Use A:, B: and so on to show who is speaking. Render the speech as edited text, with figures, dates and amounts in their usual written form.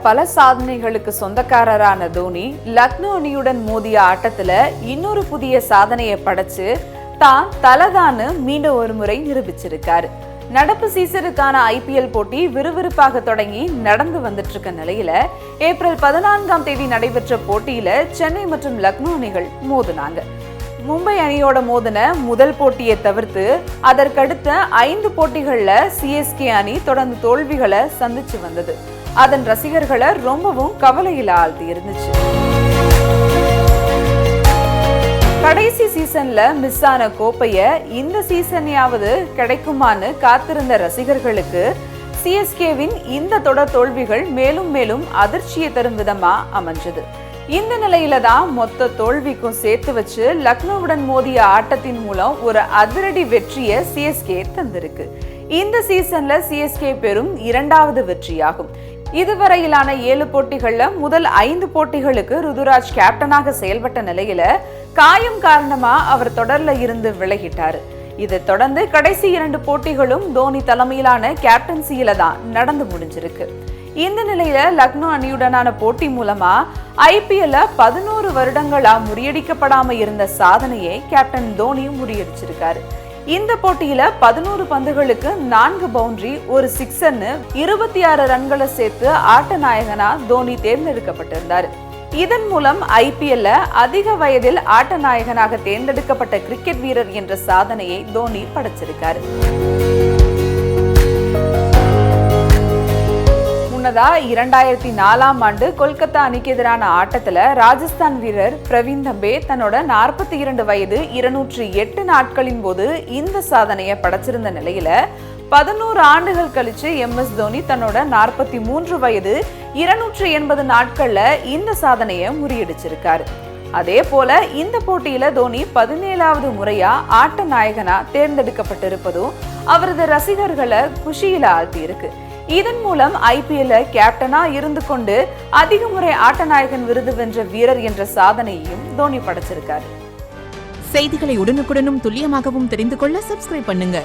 A: பல சாதனைகளுக்கு சொந்தக்காரரான தோனி லக்னோ அணியுடன் மோதிய ஆட்டத்துல இன்னொரு புதிய சாதனையை படைச்சு தான் தலதான்னு மீண்டும் ஒரு முறை நிரூபிச்சிருக்காரு. நடப்பு சீசனுக்கான IPL போட்டி விறுவிறுப்பாக தொடங்கி நடந்து வந்துட்டு இருக்க நிலையில ஏப்ரல் 14 நடைபெற்ற போட்டியில சென்னை மற்றும் லக்னோ அணிகள் மோதினாங்க. மும்பை அணியோட மோதின முதல் போட்டியை தவிர்த்து அதற்கடுத்த 5 போட்டிகள்ல CSK அணி தொடர்ந்து தோல்விகளை சந்திச்சு வந்தது. அதன் ரசிகர்களை ரொம்பவும் கவலையில ஆழ்த்தி இருந்துச்சு. கடைசி சீசன்ல மிஸ் ஆன கோப்பைய இந்த சீசனையாவது கிடைக்குமான்னு காத்திருந்த ரசிகர்களுக்கு CSKவின் இந்த தொடர் தோல்விகள் மேலும் மேலும் அதிர்ச்சியை தரும் விதமா அமைஞ்சது. இந்த நிலையில தான் மொத்த தோல்விக்கும் சேர்த்து வச்சு லக்னோவுடன் மோதிய ஆட்டத்தின் மூலம் ஒரு அதிரடி வெற்றியை CSK தந்திருக்கு. இந்த சீசன்ல CSK பெறும் 2வது வெற்றியாகும். இதுவரையிலான 7 போட்டிகள்ல முதல் 5 போட்டிகளுக்கு ருதுராஜ் கேப்டனாக செயல்பட்ட நிலையில காயம் காரணமா அவர் தொடர்ல இருந்து விலகிட்டாரு. இதை தொடர்ந்து கடைசி 2 போட்டிகளும் தோனி தலைமையிலான கேப்டன்சியில தான் நடந்து முடிஞ்சிருக்கு. இந்த நிலையில லக்னோ அணியுடனான போட்டி மூலமா IPL 11 வருடங்களா முறியடிக்கப்படாம இருந்த சாதனையை கேப்டன் தோனி முறியடிச்சிருக்காரு. இந்த போட்டியில 11 பந்துகளுக்கு 4 பவுண்டரி, ஒரு சிக்ஸர்னு 26 ரன்களை சேர்த்து ஆட்ட நாயகனா தோனி தேர்ந்தெடுக்கப்பட்டிருந்தார். இதன் மூலம் IPL அதிக வயதில் ஆட்ட நாயகனாக தேர்ந்தெடுக்கப்பட்ட கிரிக்கெட் வீரர் என்ற சாதனையை தோனி படைச்சிருக்காரு. முன்னதா 2004ஆம் ஆண்டு கொல்கத்தா அணிக்கு எதிரான ஆட்டத்துல ராஜஸ்தான் வீரர் பிரவீன் தம்பே தன்னோட 42 வயது 208 நாட்களின் போது இந்த சாதனையை படைச்சிருந்த நிலையில 11 ஆண்டுகள் கழிச்சு MS தோனி தன்னோட 43 வயது 280 நாட்கள்ல இந்த சாதனையை முறியடிச்சிருக்காரு. அதே போல இந்த போட்டியில தோனி 17வது முறையா ஆட்ட நாயகனா தேர்ந்தெடுக்கப்பட்டிருப்பதும் அவரது ரசிகர்களை குஷியில ஆழ்த்தி இருக்கு. இதன் மூலம் IPL கேப்டனா இருந்து கொண்டு அதிக முறை ஆட்டநாயகன் விருது வென்ற வீரர் என்ற சாதனையையும் தோனி படைச்சிருக்காரு.
B: செய்திகளை உடனுக்குடனும் துல்லியமாகவும் தெரிந்து கொள்ள சப்ஸ்கிரைப் பண்ணுங்க.